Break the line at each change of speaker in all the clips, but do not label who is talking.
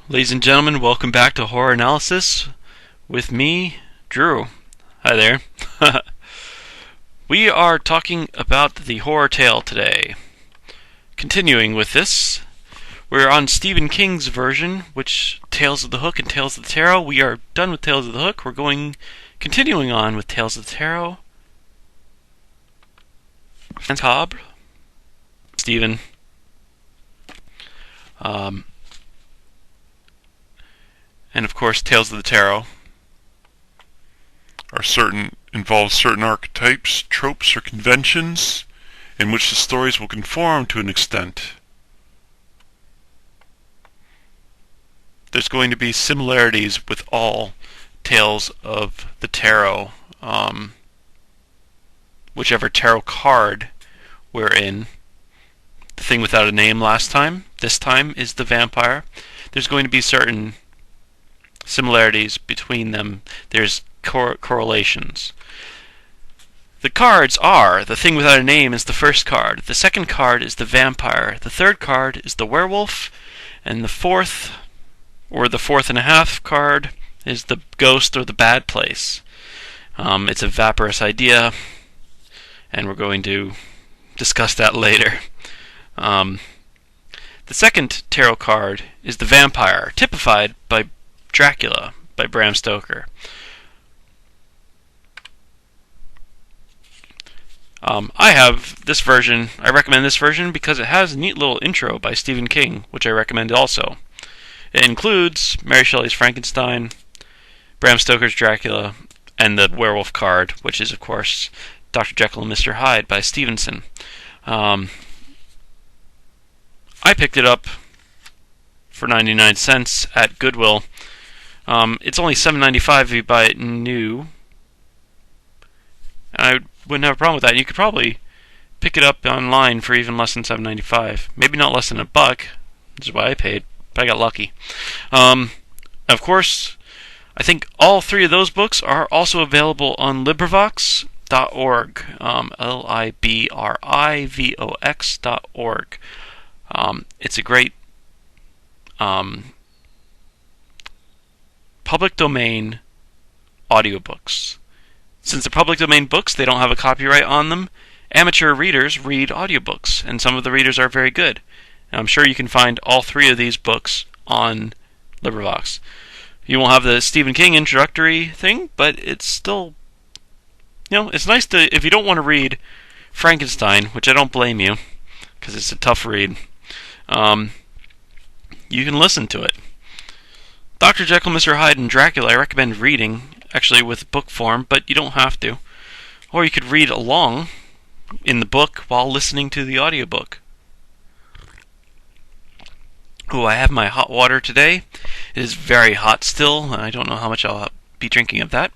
Ladies and gentlemen, welcome back to Horror Analysis with me, Drew. Hi there. We are talking about the horror tale today. Continuing with this, we're on Stephen King's version, which Tales of the Hook and Tales of the Tarot. We are done with Tales of the Hook. We're continuing on with Tales of the Tarot. Macabre. Stephen. And of course, Tales of the Tarot
involves certain archetypes, tropes, or conventions in which the stories will conform to an extent.
There's going to be similarities with all Tales of the Tarot, whichever tarot card we're in. The Thing Without a Name last time. This time is the vampire. There's going to be certain similarities between them. There's correlations. The cards are, the Thing Without a Name is the first card. The second card is the vampire. The third card is the werewolf. And the fourth and a half card is the ghost or the bad place. It's a vaporous idea, and we're going to discuss that later. The second tarot card is the vampire, typified by Dracula by Bram Stoker. I have this version. I recommend this version because it has a neat little intro by Stephen King, which I recommend also. It includes Mary Shelley's Frankenstein, Bram Stoker's Dracula, and the werewolf card, which is, of course, Dr. Jekyll and Mr. Hyde by Stevenson. I picked it up for 99 cents at Goodwill. It's only $7.95 if you buy it new. I wouldn't have a problem with that. You could probably pick it up online for even less than $7.95. Maybe not less than $1, which is what I paid, but I got lucky. Of course, I think all three of those books are also available on LibriVox.org. LibriVox.org. It's a great public domain audiobooks. Since they're public domain books, they don't have a copyright on them. Amateur readers read audiobooks, and some of the readers are very good. And I'm sure you can find all three of these books on LibriVox. You won't have the Stephen King introductory thing, but it's still, it's nice to, if you don't want to read Frankenstein, which I don't blame you, because it's a tough read, you can listen to it. Dr. Jekyll, Mr. Hyde, and Dracula I recommend reading, actually with book form, but you don't have to. Or you could read along in the book while listening to the audiobook. Oh, I have my hot water today. It is very hot still, and I don't know how much I'll be drinking of that.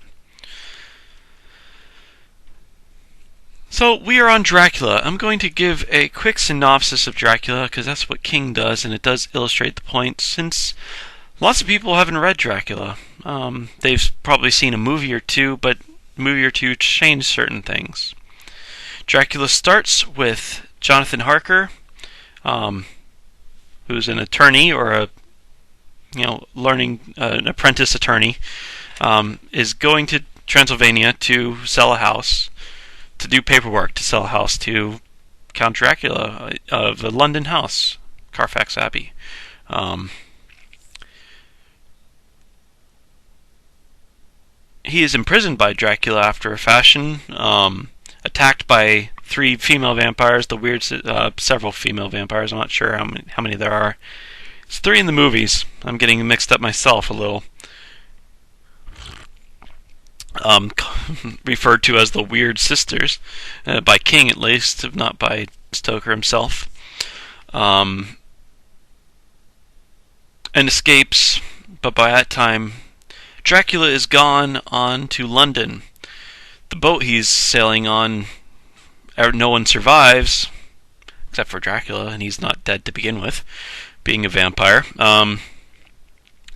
So, we are on Dracula. I'm going to give a quick synopsis of Dracula, because that's what King does, and it does illustrate the point, since lots of people haven't read Dracula. They've probably seen a movie or two, but a movie or two changed certain things. Dracula starts with Jonathan Harker, who's an attorney or an apprentice attorney, is going to Transylvania to sell a house, to do paperwork to sell a house to Count Dracula of a London house, Carfax Abbey. He is imprisoned by Dracula after a fashion, attacked by three female vampires, several female vampires. I'm not sure how many there are. It's three in the movies. I'm getting mixed up myself a little. Referred to as the Weird Sisters, by King at least, if not by Stoker himself. And escapes, but by that time Dracula is gone on to London. The boat he's sailing on, no one survives, except for Dracula, and he's not dead to begin with, being a vampire.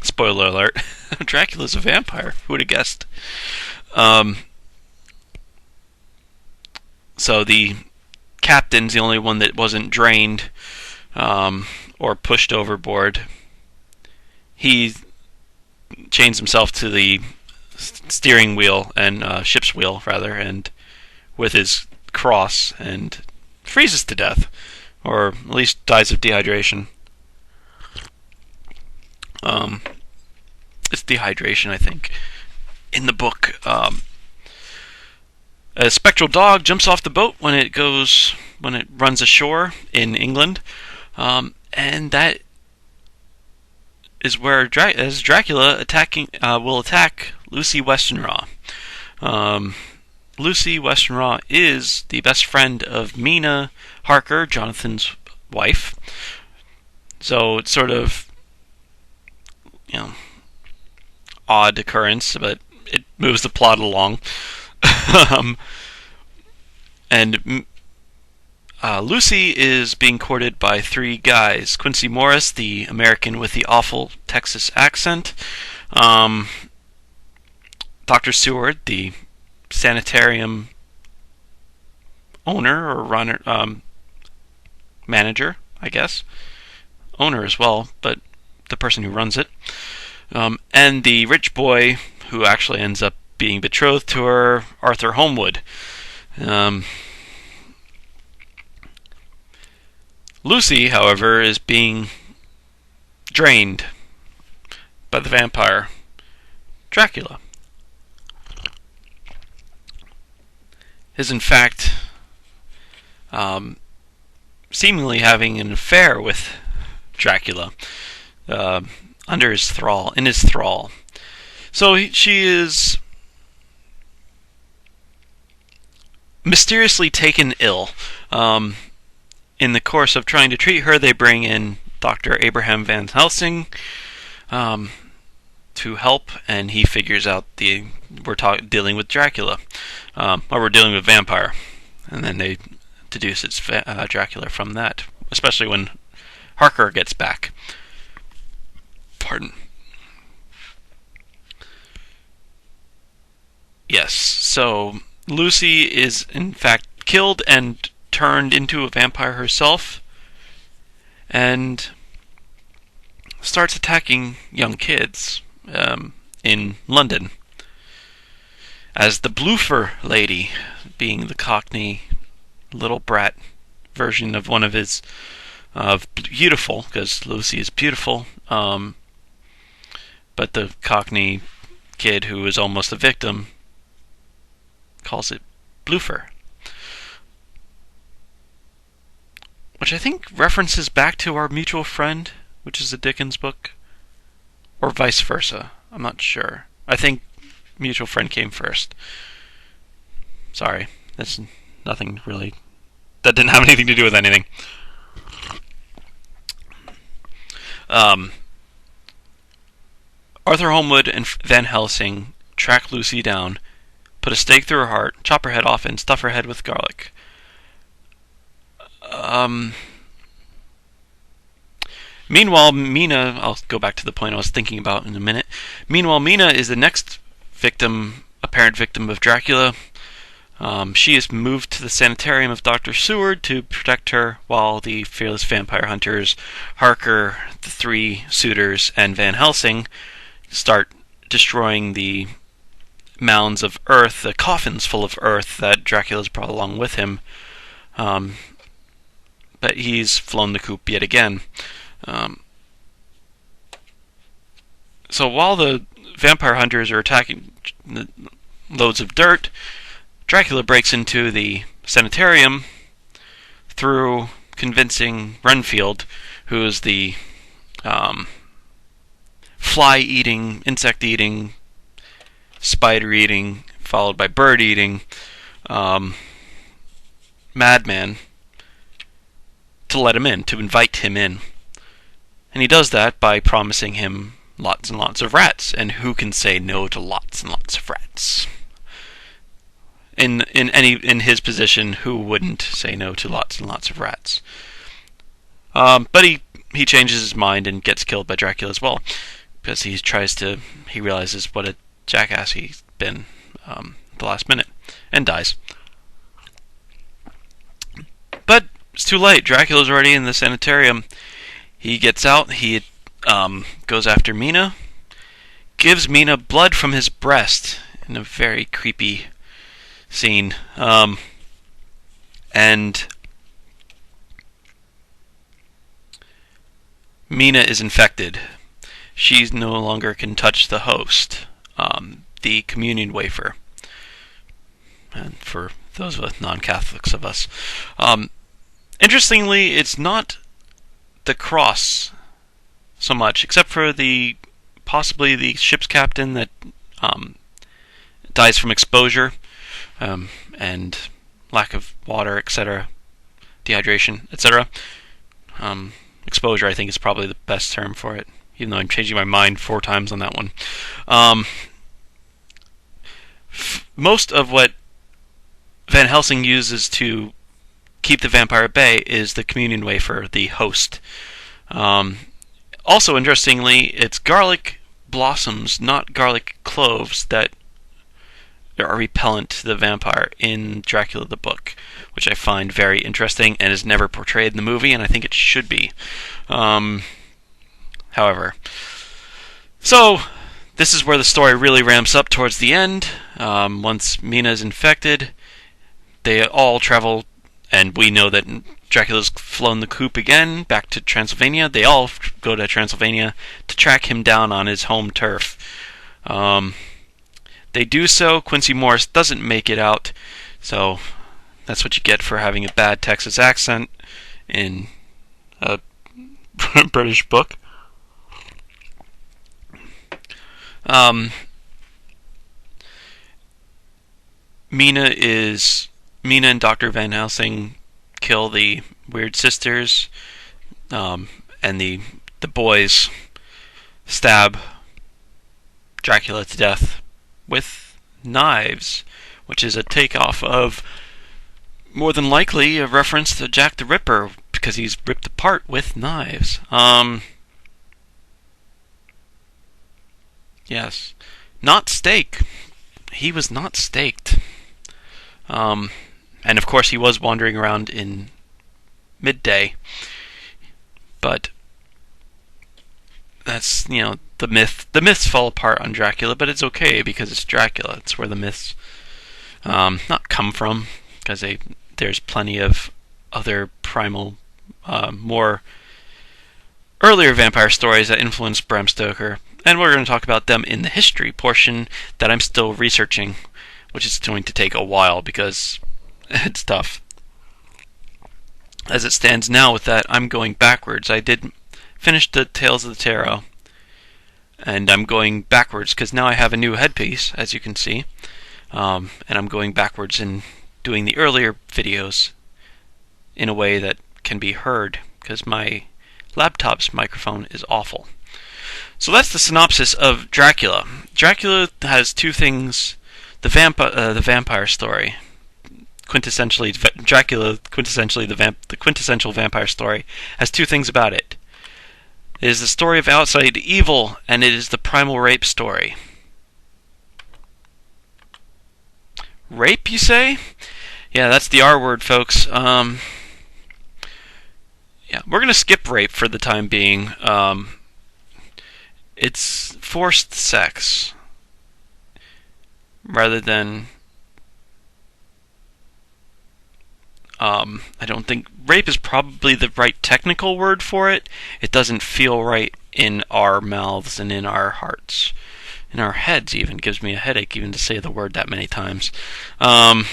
Spoiler alert, Dracula's a vampire. Who would have guessed? So the captain's the only one that wasn't drained or pushed overboard. he chains himself to the steering wheel and ship's wheel rather, and with his cross, and freezes to death, or at least dies of dehydration. It's dehydration, I think. In the book, a spectral dog jumps off the boat when it runs ashore in England, and that is where Dracula will attack Lucy Westenra. Lucy Westenra is the best friend of Mina Harker, Jonathan's wife. So it's sort of, odd occurrence, but it moves the plot along. And Lucy is being courted by three guys. Quincy Morris, the American with the awful Texas accent. Dr. Seward, the sanitarium owner or runner, manager, I guess. Owner as well, but the person who runs it. And the rich boy who actually ends up being betrothed to her, Arthur Homewood. Lucy, however, is being drained by the vampire Dracula. Is in fact seemingly having an affair with Dracula, under his thrall, in his thrall. So she is mysteriously taken ill. In the course of trying to treat her, they bring in Dr. Abraham Van Helsing to help, and he figures out we're dealing with Dracula, or we're dealing with vampire, and then they deduce it's Dracula from that, especially when Harker gets back. Pardon. Yes, so Lucy is in fact killed and turned into a vampire herself, and starts attacking young kids in London as the Bloofer lady, being the Cockney little brat version of one of his beautiful, because Lucy is beautiful, but the Cockney kid who is almost a victim calls it Bloofer, which I think references back to Our Mutual Friend, which is a Dickens book, or vice versa. I'm not sure. I think Mutual Friend came first. Sorry, that's nothing really. That didn't have anything to do with anything. Arthur Homewood and Van Helsing track Lucy down, put a stake through her heart, chop her head off, and stuff her head with garlic. Meanwhile, Mina, I'll go back to the point I was thinking about in a minute. Meanwhile, Mina is the next victim, apparent victim of Dracula. She is moved to the sanitarium of Dr. Seward to protect her, while the fearless vampire hunters, Harker, the three suitors, and Van Helsing start destroying the mounds of earth, the coffins full of earth that Dracula's brought along with him. But he's flown the coop yet again. So while the vampire hunters are attacking loads of dirt, Dracula breaks into the sanitarium through convincing Renfield, who is the fly-eating, insect-eating, spider-eating, followed by bird-eating madman, to let him in, to invite him in. And he does that by promising him lots and lots of rats, and who can say no to lots and lots of rats? In his position, who wouldn't say no to lots and lots of rats? But he changes his mind and gets killed by Dracula as well, because he realizes what a jackass he's been at the last minute, and dies. But it's too late. Dracula's already in the sanitarium. He gets out. He goes after Mina, gives Mina blood from his breast in a very creepy scene. And Mina is infected. She no longer can touch the host, the communion wafer. And for those of us non-Catholics of us. Interestingly, it's not the cross so much, except for possibly the ship's captain that dies from exposure and lack of water, etc., dehydration, etc. Exposure, I think, is probably the best term for it, even though I'm changing my mind 4 times on that one. Most of what Van Helsing uses to keep the vampire at bay is the communion wafer, the host. Also, interestingly, it's garlic blossoms, not garlic cloves, that are repellent to the vampire in Dracula the book, which I find very interesting and is never portrayed in the movie, and I think it should be. However, so this is where the story really ramps up towards the end. Once Mina is infected, they all travel, and we know that Dracula's flown the coop again back to Transylvania. They all go to Transylvania to track him down on his home turf. They do so. Quincy Morris doesn't make it out, so that's what you get for having a bad Texas accent in a British book. Mina and Dr. Van Helsing kill the weird sisters, and the boys stab Dracula to death with knives, which is a takeoff of, more than likely, a reference to Jack the Ripper, because he's ripped apart with knives. Yes. Not steak. He was not staked. And of course he was wandering around in midday. But that's, the myth. The myths fall apart on Dracula, but it's okay because it's Dracula. It's where the myths not come from, because there's plenty of other primal, more earlier vampire stories that influenced Bram Stoker, and we're going to talk about them in the history portion that I'm still researching, which is going to take a while because it's tough. As it stands now with that, I'm going backwards. I did finish the Tales of the Tarot, and I'm going backwards because now I have a new headpiece, as you can see, and I'm going backwards and doing the earlier videos in a way that can be heard because my laptop's microphone is awful. So that's the synopsis of Dracula. Dracula has 2 things. The vampire story, quintessentially Dracula, the quintessential vampire story, has 2 things about it. It is the story of outside evil, and it is the primal rape story. Rape, you say? Yeah, that's the R word, folks. Yeah, we're going to skip rape for the time being. It's forced sex rather than I don't think rape is probably the right technical word for it. It doesn't feel right in our mouths and in our hearts. In our heads even. It gives me a headache even to say the word that many times. As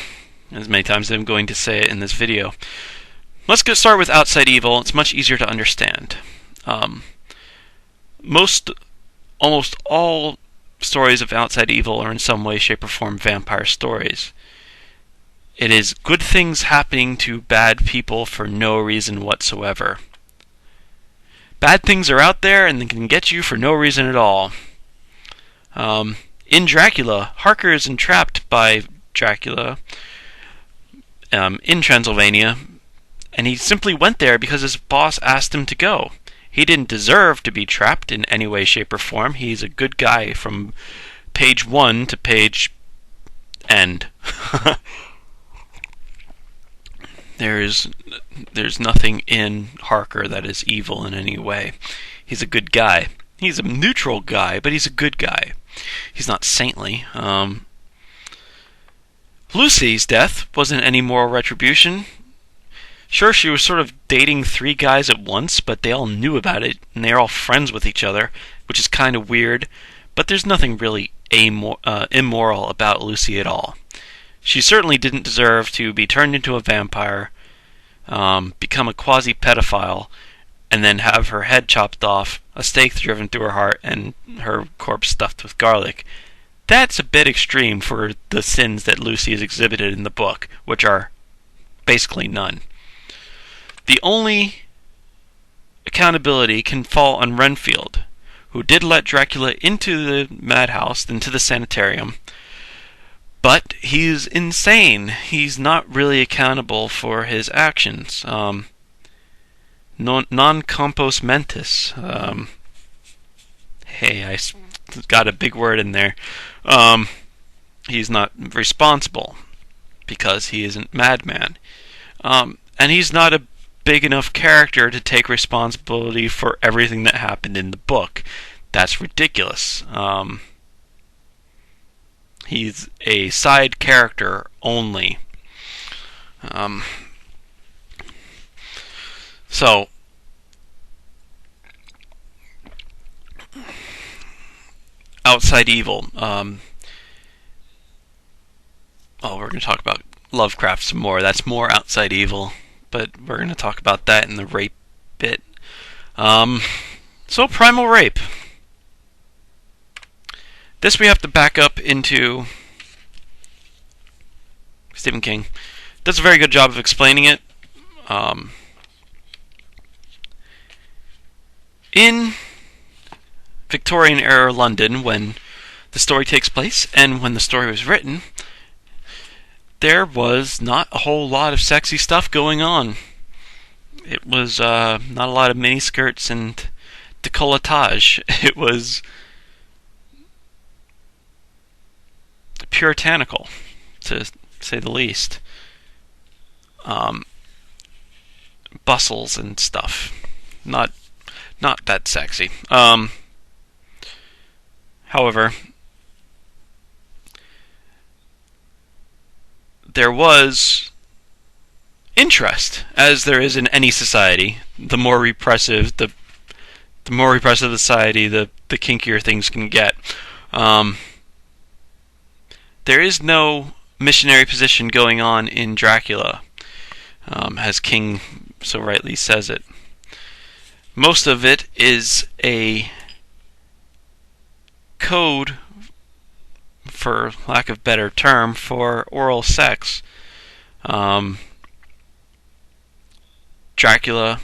many times as I'm going to say it in this video. Let's start with outside evil. It's much easier to understand. Almost all stories of outside evil are in some way, shape, or form vampire stories. It is good things happening to bad people for no reason whatsoever. Bad things are out there and they can get you for no reason at all. In Dracula, Harker is entrapped by Dracula in Transylvania, and he simply went there because his boss asked him to go. He didn't deserve to be trapped in any way, shape, or form. He's a good guy from page 1 to page end. There's nothing in Harker that is evil in any way. He's a good guy. He's a neutral guy, but he's a good guy. He's not saintly. Lucy's death wasn't any moral retribution. Sure, she was sort of dating 3 guys at once, but they all knew about it, and they're all friends with each other, which is kind of weird, but there's nothing really immoral about Lucy at all. She certainly didn't deserve to be turned into a vampire, become a quasi-pedophile, and then have her head chopped off, a stake driven through her heart, and her corpse stuffed with garlic. That's a bit extreme for the sins that Lucy has exhibited in the book, which are basically none. The only accountability can fall on Renfield, who did let Dracula into the madhouse, into the sanitarium, but he's insane. He's not really accountable for his actions. Non compos mentis. Hey, I got a big word in there. He's not responsible because he isn't Madman. And he's not a big enough character to take responsibility for everything that happened in the book. That's ridiculous. He's a side character only. So, outside evil. We're going to talk about Lovecraft some more. That's more outside evil, but we're going to talk about that in the rape bit. So, primal rape. This we have to back up into Stephen King. Does a very good job of explaining it. In Victorian era London, when the story takes place and when the story was written, there was not a whole lot of sexy stuff going on. It was not a lot of miniskirts and décolletage. It was puritanical, to say the least. Bustles and stuff. Not that sexy. However, there was interest, as there is in any society. The more repressive the society, the kinkier things can get. There is no missionary position going on in Dracula, as King so rightly says it. Most of it is a code, for lack of a better term, for oral sex. Dracula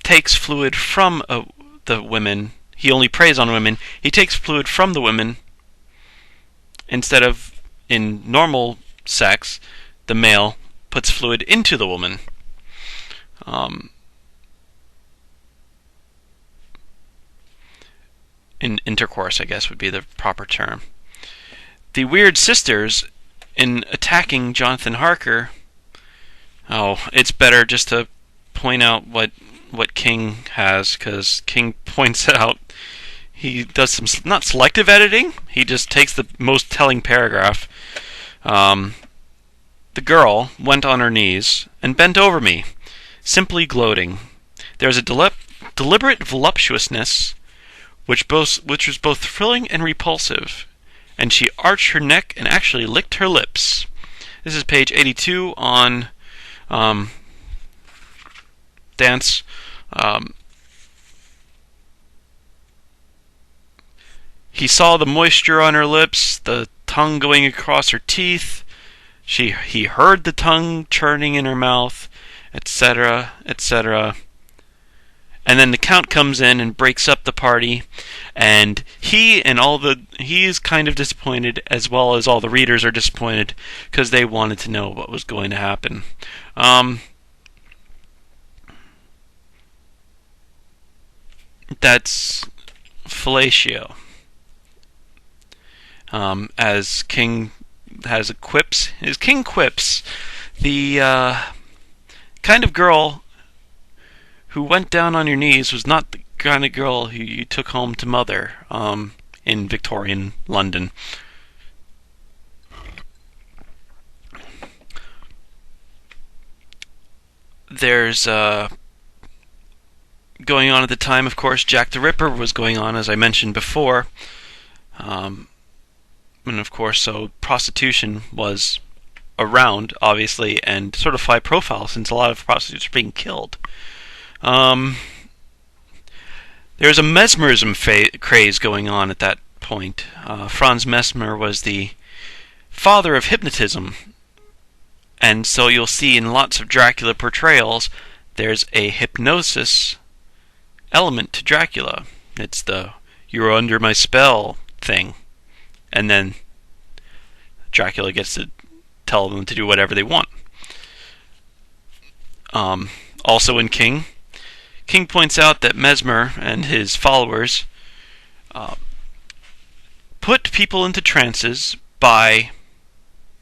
takes fluid from the women. He only preys on women. He takes fluid from the women. Instead of, in normal sex, the male puts fluid into the woman. In intercourse, I guess, would be the proper term. The weird sisters, in attacking Jonathan Harker, it's better just to point out what King has, because King points out he does some, not selective editing, he just takes the most telling paragraph. The girl went on her knees and bent over me, simply gloating. There was a deliberate voluptuousness which was both thrilling and repulsive, and she arched her neck and actually licked her lips. This is page 82 on Danse. He saw the moisture on her lips, the tongue going across her teeth. He heard the tongue churning in her mouth, etc., etc. And then the Count comes in and breaks up the party, and he is kind of disappointed, as well as all the readers are disappointed, because they wanted to know what was going to happen. That's fellatio. As King has a quips. His king quips. The kind of girl who went down on your knees was not the kind of girl who you took home to mother in Victorian London. There's going on at the time, of course, Jack the Ripper was going on, as I mentioned before. And of course, so prostitution was around, obviously, and sort of high profile since a lot of prostitutes are being killed. There's a mesmerism craze going on at that point. Franz Mesmer was the father of hypnotism, and so you'll see in lots of Dracula portrayals there's a hypnosis element to Dracula. It's the "you're under my spell" thing, and then Dracula gets to tell them to do whatever they want. Also in King points out that Mesmer and his followers put people into trances by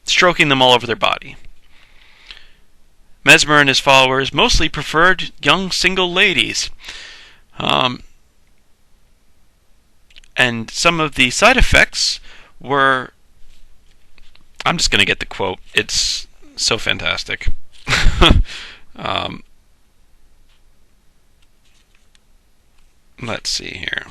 stroking them all over their body. Mesmer and his followers mostly preferred young single ladies. And some of the side effects were... I'm just going to get the quote. It's so fantastic. Let's see here.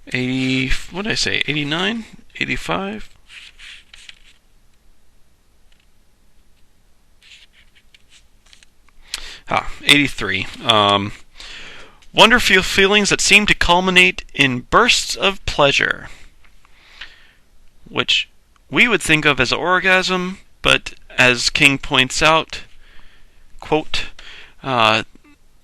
80... What did I say? 89? 85? Ah, 83. Wonderful feelings that seem to culminate in bursts of pleasure, which we would think of as orgasm, but as King points out, quote,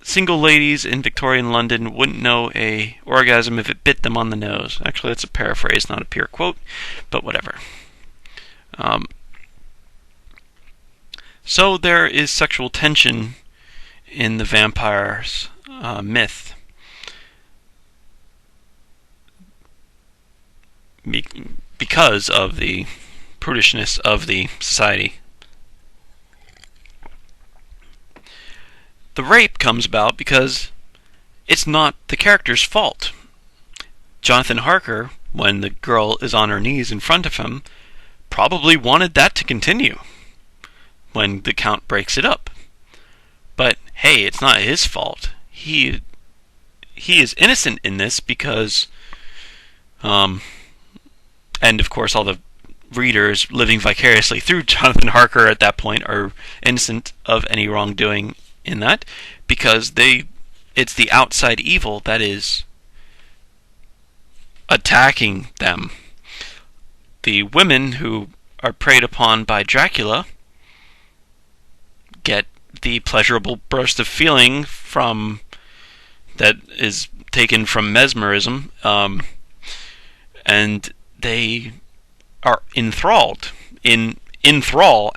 single ladies in Victorian London wouldn't know a orgasm if it bit them on the nose. Actually, that's a paraphrase, not a pure quote, but whatever. So there is sexual tension in the vampire's myth. Because of the prudishness of the society. The rape comes about because it's not the character's fault. Jonathan Harker, when the girl is on her knees in front of him, probably wanted that to continue when the Count breaks it up. But hey, it's not his fault. He is innocent in this because and of course all the readers living vicariously through Jonathan Harker at that point are innocent of any wrongdoing in that, because it's the outside evil that is attacking them. The women who are preyed upon by Dracula get the pleasurable burst of feeling from that is taken from mesmerism, and they are enthralled, enthralled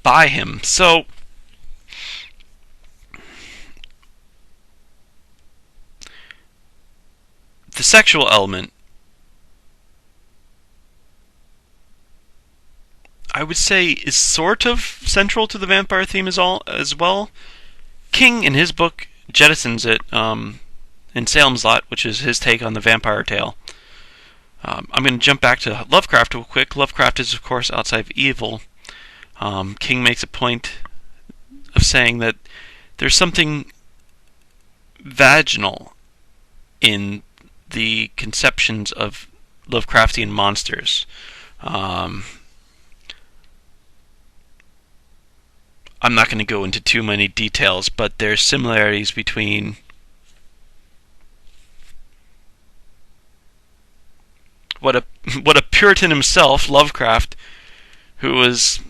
by him. So the sexual element, I would say, is sort of central to the vampire theme as well. King, in his book, jettisons it in Salem's Lot, which is his take on the vampire tale. I'm going to jump back to Lovecraft real quick. Lovecraft is, of course, outside of evil. King makes a point of saying that there's something vaginal in the conceptions of Lovecraftian monsters. I'm not going to go into too many details, but there's similarities between what a Puritan himself, Lovecraft, who was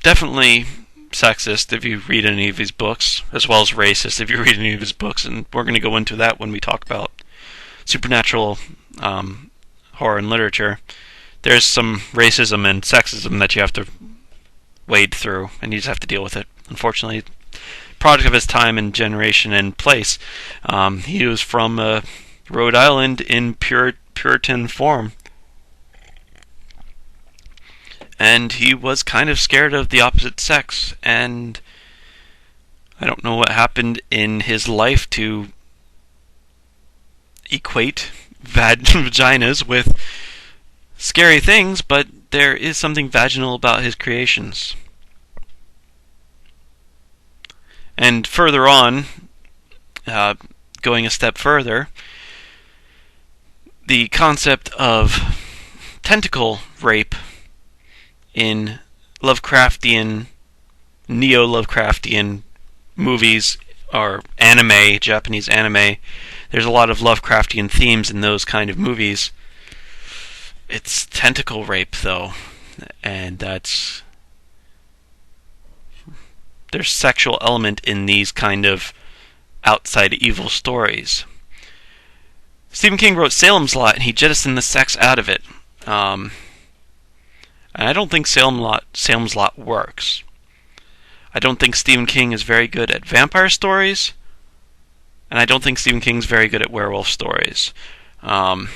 definitely sexist if you read any of his books, as well as racist if you read any of his books, and we're going to go into that when we talk about supernatural horror and literature. There's some racism and sexism that you have to wade through, and you just have to deal with it. Unfortunately, product of his time and generation and place. He was from Rhode Island in Puritan form. And he was kind of scared of the opposite sex, and I don't know what happened in his life to equate vaginas with scary things, but there is something vaginal about his creations. And further on, going a step further, the concept of tentacle rape in Lovecraftian, neo-Lovecraftian movies or anime, Japanese anime. There's a lot of Lovecraftian themes in those kind of movies. It's tentacle rape, though, and there's sexual element in these kind of outside evil stories. Stephen King wrote Salem's Lot, and he jettisoned the sex out of it. And I don't think Salem's Lot works. I don't think Stephen King is very good at vampire stories, and I don't think Stephen King's very good at werewolf stories. I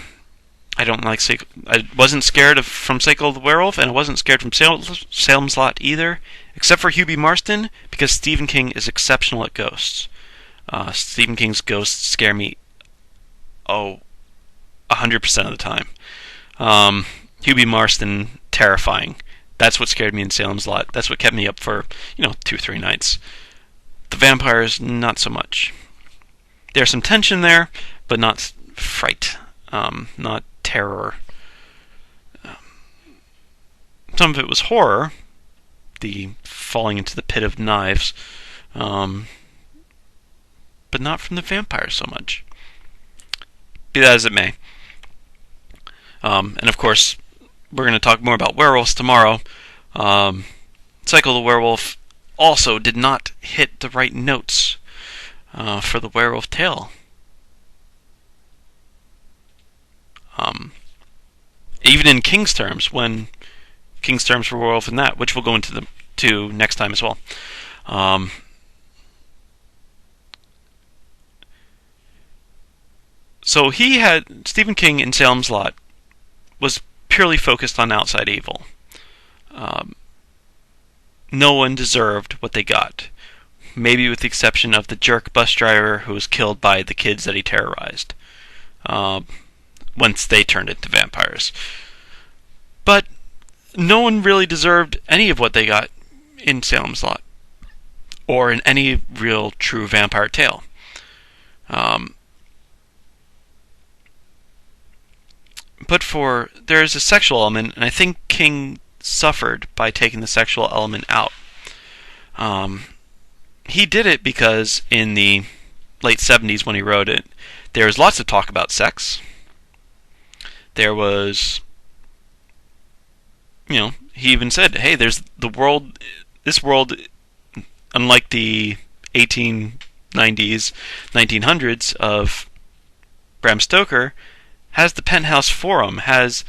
wasn't scared from Psycho the Werewolf, and I wasn't scared from Salem's Lot either, except for Hubie Marston, because Stephen King is exceptional at ghosts. Stephen King's ghosts scare me 100% of the time. Hubie Marston, terrifying. That's what scared me in Salem's Lot. That's what kept me up for, 2-3 nights. The vampires, not so much. There's some tension there, but not fright. Not terror. Some of it was horror. The falling into the pit of knives. But not from the vampires so much. Be that as it may. And of course, we're going to talk more about werewolves tomorrow. Psycho the Werewolf also did not hit the right notes for the werewolf tale. Even in King's terms, when King's terms for werewolf and that, which we'll go into next time as well. So Stephen King in Salem's Lot was purely focused on outside evil. No one deserved what they got. Maybe with the exception of the jerk bus driver who was killed by the kids that he terrorized. Once they turned into vampires. But no one really deserved any of what they got in Salem's Lot. Or in any real true vampire tale. But there's a sexual element, and I think King suffered by taking the sexual element out. He did it because in the late 70s when he wrote it, there was lots of talk about sex. There was, he even said, hey, there's this world, unlike the 1890s, 1900s of Bram Stoker, has the Penthouse Forum, has,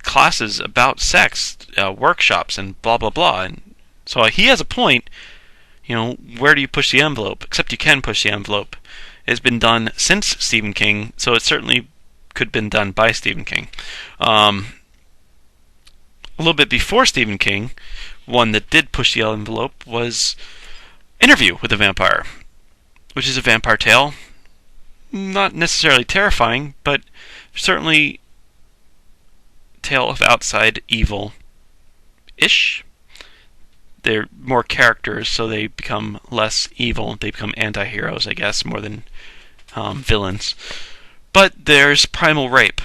classes about sex, workshops, and blah, blah, blah. And so he has a point, where do you push the envelope? Except you can push the envelope. It's been done since Stephen King, so it certainly could have been done by Stephen King. A little bit before Stephen King, one that did push the envelope was Interview with a Vampire, which is a vampire tale. Not necessarily terrifying, but certainly tale of outside evil-ish. They're more characters, so they become less evil. They become anti-heroes, I guess, more than villains. But there's primal rape.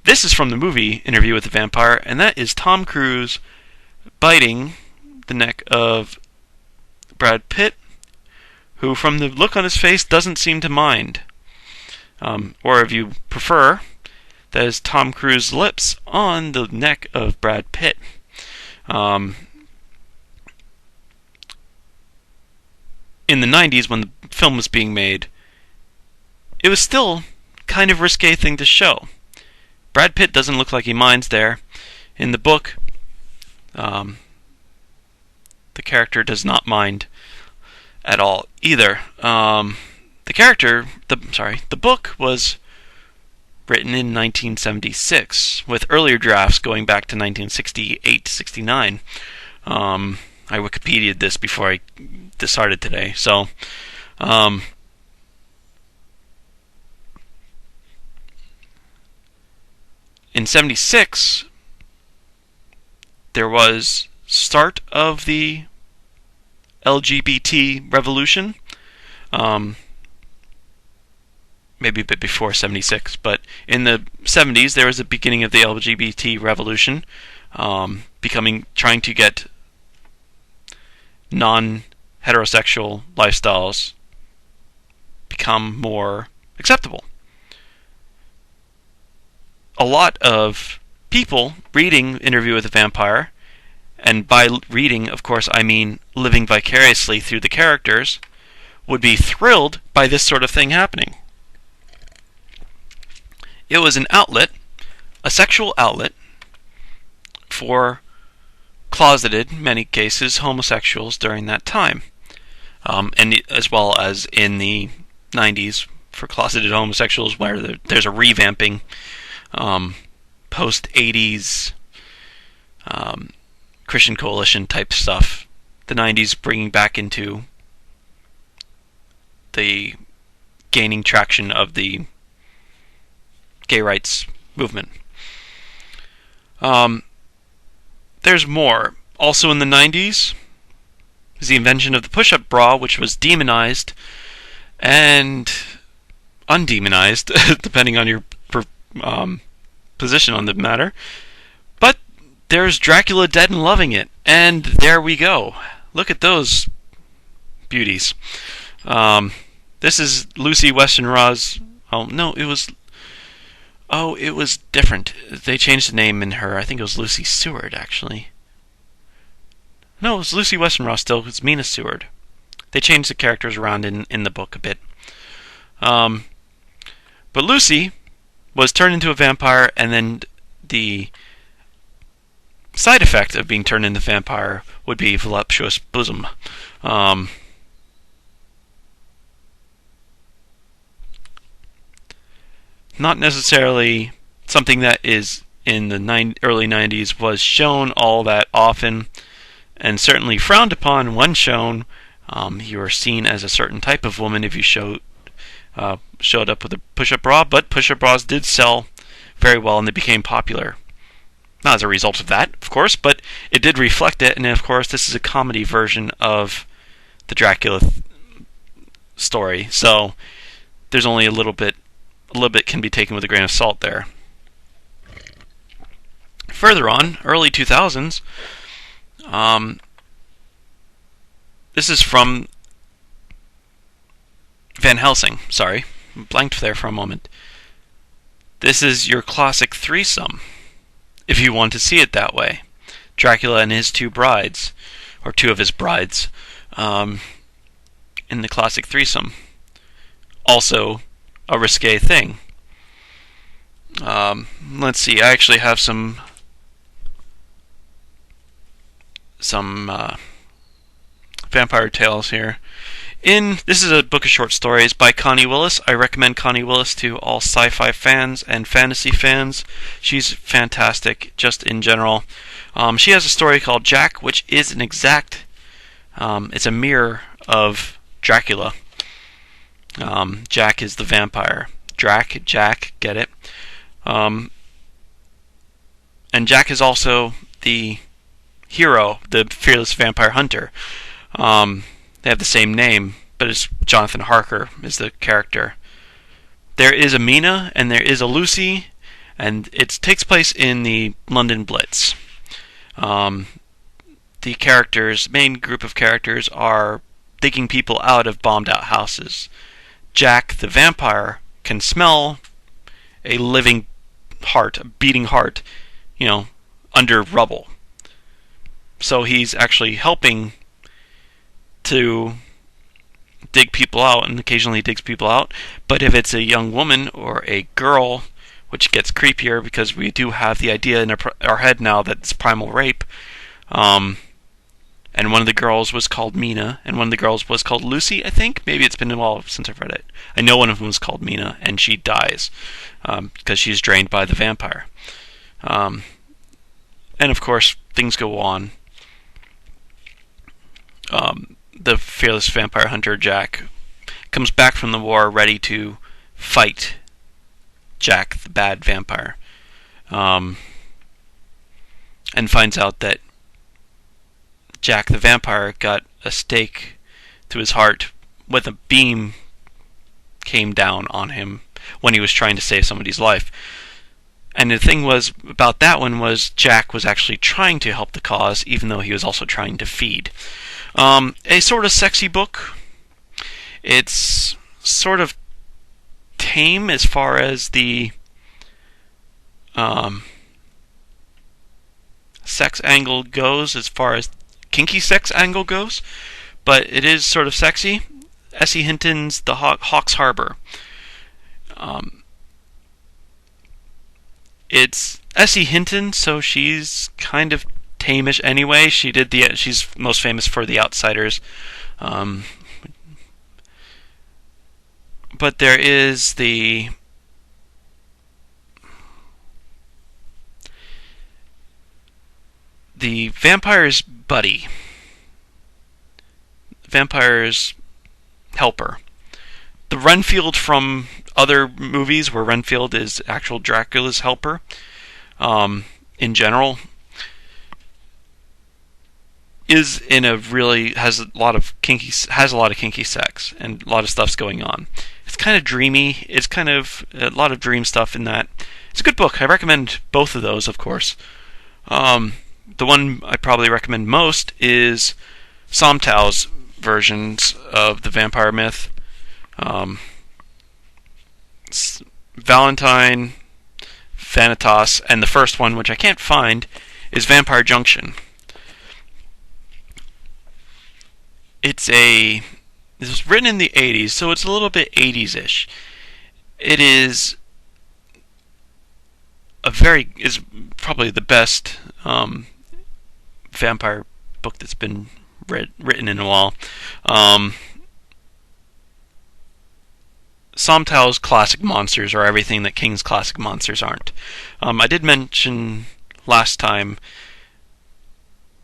This is from the movie Interview with the Vampire, and that is Tom Cruise biting the neck of Brad Pitt, who, from the look on his face, doesn't seem to mind. Or, if you prefer, that is Tom Cruise's lips on the neck of Brad Pitt. In the 90s, when the film was being made, it was still kind of risque thing to show. Brad Pitt doesn't look like he minds there. In the book, the character does not mind at all either. The book was written in 1976, with earlier drafts going back to 1968-69. I Wikipedia'd this before I decided today. So, in 76, there was start of the LGBT revolution. Maybe a bit before 76, but in the 70s there was the beginning of the LGBT revolution, trying to get non-heterosexual lifestyles become more acceptable. A lot of people reading Interview with a Vampire, and by reading, of course, I mean living vicariously through the characters, would be thrilled by this sort of thing happening. It was an outlet, a sexual outlet, for closeted, in many cases, homosexuals during that time. And as well as in the 90s for closeted homosexuals, where there's a revamping post-80s Christian Coalition type stuff. The 90s bringing back into the gaining traction of the gay rights movement. There's more. Also in the 90s is the invention of the push-up bra, which was demonized and undemonized, depending on your position on the matter. But there's Dracula Dead and Loving It, and there we go. Look at those beauties. This is Lucy Westenra's... it was different. They changed the name in her. I think it was Lucy Seward, actually. No, it was Lucy Westenra still. It's Mina Seward. They changed the characters around in the book a bit. But Lucy was turned into a vampire, and then the side effect of being turned into a vampire would be voluptuous bosom. Not necessarily something that is in the early 90s was shown all that often, and certainly frowned upon when shown. You were seen as a certain type of woman if you showed up with a push-up bra, but push-up bras did sell very well, and they became popular. Not as a result of that, of course, but it did reflect it, and of course this is a comedy version of the Dracula story, so there's only a little bit can be taken with a grain of salt there. Further on, early 2000s, this is from Van Helsing. Sorry, blanked there for a moment. This is your classic threesome, if you want to see it that way. Dracula and his two brides, or two of his brides, in the classic threesome. Also a risque thing. Let's see, I actually have some vampire tales here. This is a book of short stories by Connie Willis. I recommend Connie Willis to all sci-fi fans and fantasy fans. She's fantastic, just in general. She has a story called Jack, which is an exact... it's a mirror of Dracula. Jack is the vampire. Jack, get it? And Jack is also the hero, the fearless vampire hunter. They have the same name, but it's Jonathan Harker is the character. There is a Mina and there is a Lucy, and it takes place in the London Blitz. The main group of characters are digging people out of bombed out houses. Jack, the vampire, can smell a living heart, a beating heart, under rubble. So he's actually helping to dig people out, and occasionally digs people out. But if it's a young woman or a girl, which gets creepier because we do have the idea in our head now that it's primal rape, and one of the girls was called Mina, and one of the girls was called Lucy, I think. Maybe it's been a while since I've read it. I know one of them was called Mina, and she dies because she's drained by the vampire. And of course, things go on. The fearless vampire hunter, Jack, comes back from the war ready to fight Jack, the bad vampire. And finds out that Jack the vampire got a stake to his heart when a beam came down on him when he was trying to save somebody's life. And the thing was about that one was Jack was actually trying to help the cause, even though he was also trying to feed. A sort of sexy book. It's sort of tame as far as the sex angle goes, as far as kinky sex angle goes, but it is sort of sexy. S.E. Hinton's The Hawk's Harbor. It's S.E. Hinton, so she's kind of tame-ish anyway. She's most famous for The Outsiders. But there is the vampire's buddy, vampire's helper. The Renfield from other movies, where Renfield is actual Dracula's helper, in general, has a lot of kinky sex and a lot of stuff's going on. It's kind of dreamy. It's kind of a lot of dream stuff in that. It's a good book. I recommend both of those, of course. The one I probably recommend most is Somtow's versions of the vampire myth. Valentine, Vanitas, and the first one, which I can't find, is Vampire Junction. It was written in the 80s, so it's a little bit 80s-ish. It is probably the best vampire book that's been written in a while. Somtow's classic monsters are everything that King's classic monsters aren't. I did mention last time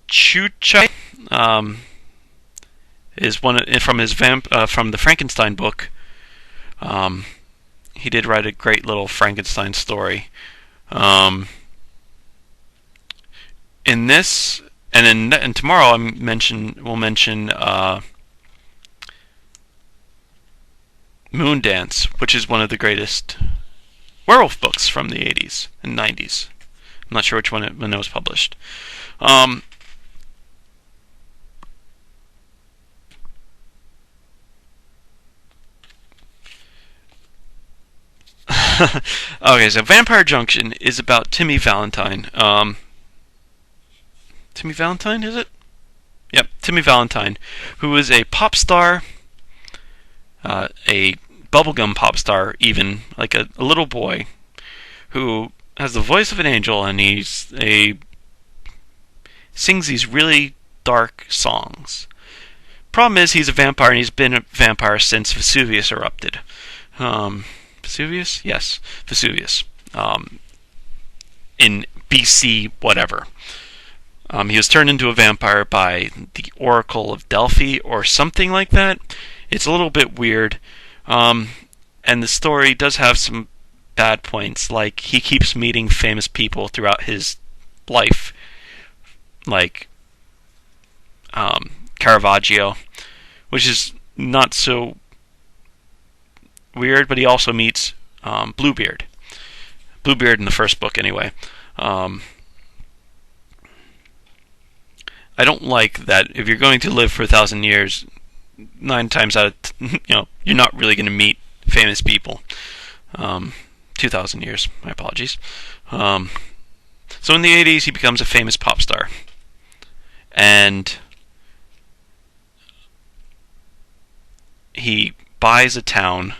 Chucha is one from his from the Frankenstein book. He did write a great little Frankenstein story. In this, and tomorrow we'll mention Moon Dance, which is one of the greatest werewolf books from the 80s and 90s. I'm not sure which one when it was published. Okay, so Vampire Junction is about Timmy Valentine. Timmy Valentine, is it? Yep, Timmy Valentine, who is a pop star, a bubblegum pop star, even, like a little boy, who has the voice of an angel, and he sings these really dark songs. Problem is, he's a vampire, and he's been a vampire since Vesuvius erupted. Vesuvius? Yes, Vesuvius. In BC whatever. He was turned into a vampire by the Oracle of Delphi or something like that. It's a little bit weird. And the story does have some bad points, like he keeps meeting famous people throughout his life, like Caravaggio, which is not so weird, but he also meets Bluebeard. Bluebeard in the first book, anyway. I don't like that if you're going to live for 1,000 years, 9 times out of you're not really going to meet famous people. 2,000 years, my apologies. So in the 80s, he becomes a famous pop star. And he buys a town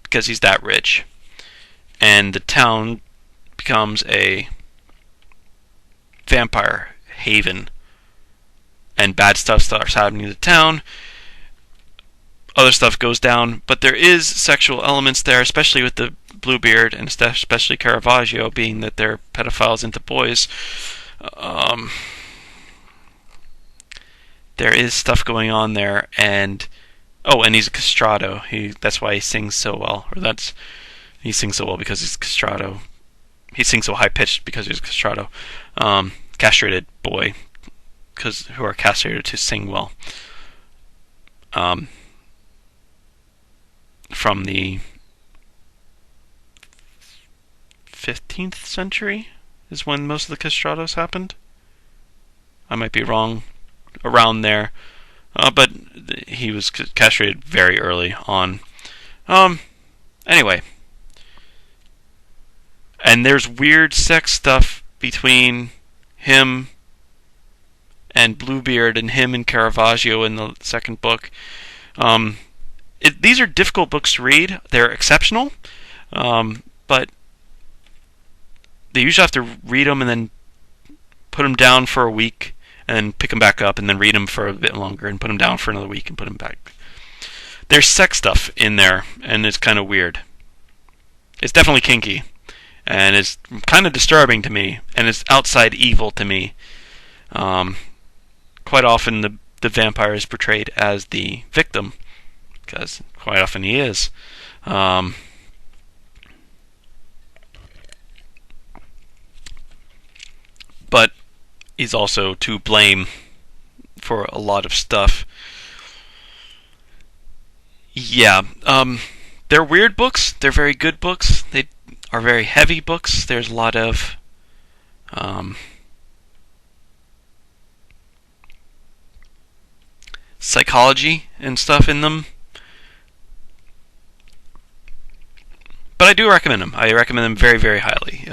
because he's that rich. And the town becomes a vampire haven. and bad stuff starts happening to town. Other stuff goes down, but there is sexual elements there, especially with the Bluebeard, and especially Caravaggio, being that they're pedophiles into boys. There is stuff going on there, and he's a castrato. That's why he sings so well, he sings so well because he's castrato. He sings so high pitched because he's a castrato, castrated boy, who are castrated to sing well. From the 15th century is when most of the castratos happened. I might be wrong, around there, but he was castrated very early on. Anyway, and there's weird sex stuff between him and Bluebeard and him and Caravaggio in the second book. These are difficult books to read. They're exceptional, but they usually have to read them and then put them down for a week and then pick them back up and then read them for a bit longer and put them down for another week and put them back. There's sex stuff in there, and it's kind of weird. It's definitely kinky, and it's kind of disturbing to me, and it's outside evil to me. Quite often the vampire is portrayed as the victim, because quite often he is. But he's also to blame for a lot of stuff. Yeah, they're weird books. They're very good books. They are very heavy books. There's a lot of psychology and stuff in them. But I do recommend them. I recommend them very, very highly,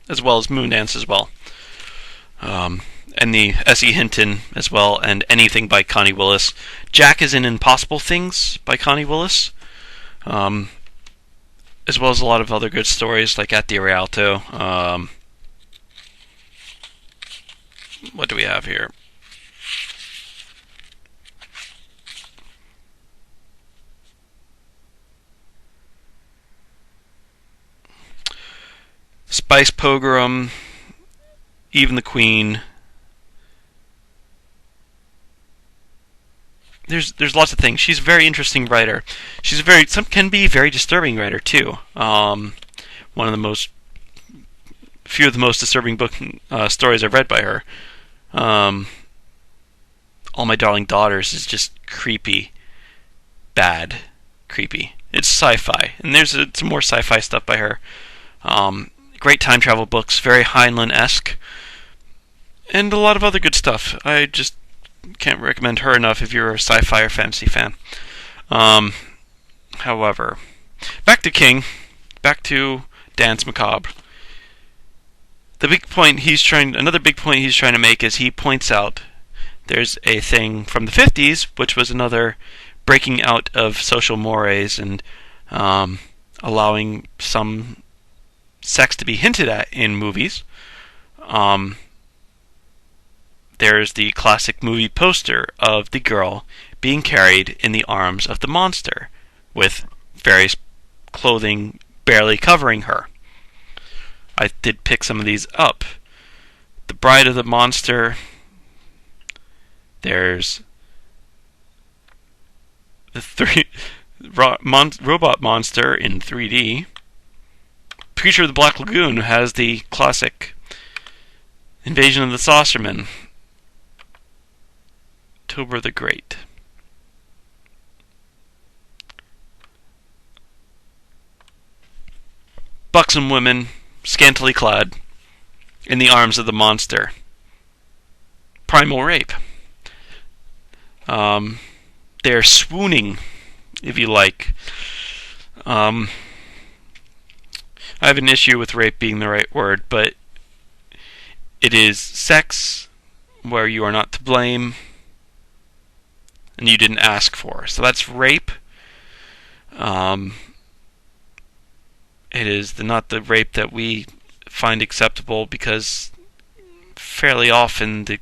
as well as Moondance as well. And the S.E. Hinton as well, and anything by Connie Willis. Jack is in Impossible Things by Connie Willis, as well as a lot of other good stories like At the Rialto. What do we have here? Spice Pogrom, Even the Queen. There's lots of things. She's a very interesting writer. Can be very disturbing writer too. Few of the most disturbing stories I've read by her. All My Darling Daughters is just creepy, bad, creepy. It's sci-fi, and there's some more sci-fi stuff by her. Great time travel books, very Heinlein-esque, and a lot of other good stuff. I just can't recommend her enough if you're a sci-fi or fantasy fan. However, back to Danse Macabre. Another big point he's trying to make is he points out there's a thing from the 50s, which was another breaking out of social mores and allowing some sex to be hinted at in movies. There's the classic movie poster of the girl being carried in the arms of the monster, with various clothing barely covering her. I did pick some of these up. The Bride of the Monster. There's the Robot Monster in 3D. Creature of the Black Lagoon has the classic Invasion of the Saucermen. Tober the Great. Buxom women, scantily clad, in the arms of the monster. Primal rape. They're swooning, if you like. I have an issue with rape being the right word, but it is sex where you are not to blame and you didn't ask for. So that's rape. It is not the rape that we find acceptable, because fairly often the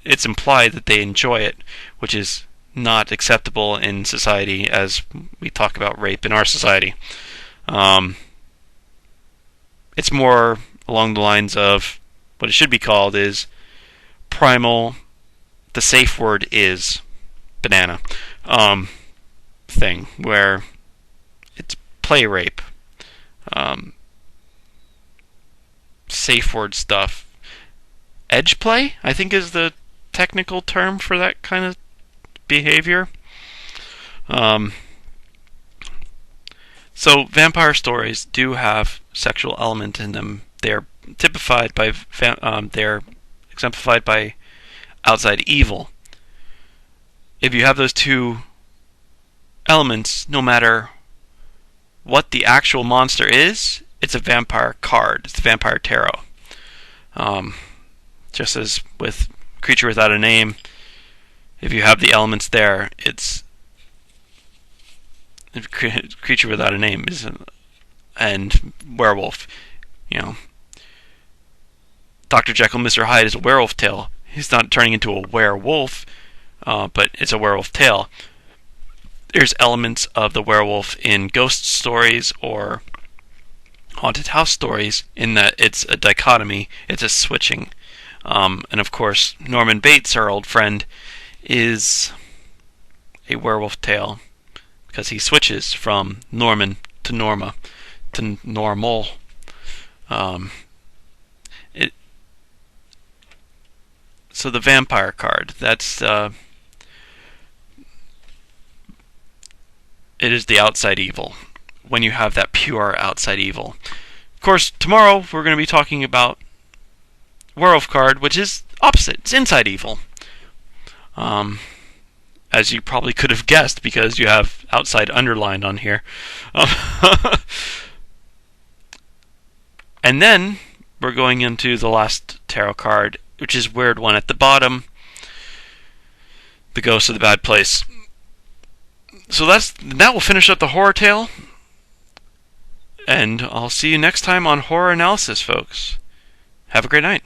it's implied that they enjoy it, which is not acceptable in society as we talk about rape in our society. It's more along the lines of what it should be called is primal, the safe word is banana thing, where it's play rape. Safe word stuff. Edge play, I think, is the technical term for that kind of behavior. So vampire stories do have sexual element in them. They're typified by they're exemplified by outside evil. If you have those two elements, no matter what the actual monster is, it's a vampire card. It's the vampire tarot. Just as with Creature Without a Name, if you have the elements there, it's Creature Without a Name and werewolf. Dr. Jekyll, Mr. Hyde is a werewolf tale. He's not turning into a werewolf, but it's a werewolf tale. There's elements of the werewolf in ghost stories or haunted house stories in that it's a dichotomy, it's a switching. And of course, Norman Bates, our old friend, is a werewolf tale because he switches from Norman to Norma to normal. So the vampire card, that's it is the outside evil. When you have that pure outside evil. Of course, tomorrow we're going to be talking about werewolf card, which is opposite. It's inside evil. As you probably could have guessed because you have outside underlined on here. And then we're going into the last tarot card, which is weird one at the bottom. The Ghost of the Bad Place. So that will finish up the horror tale. And I'll see you next time on Horror Analysis, folks. Have a great night.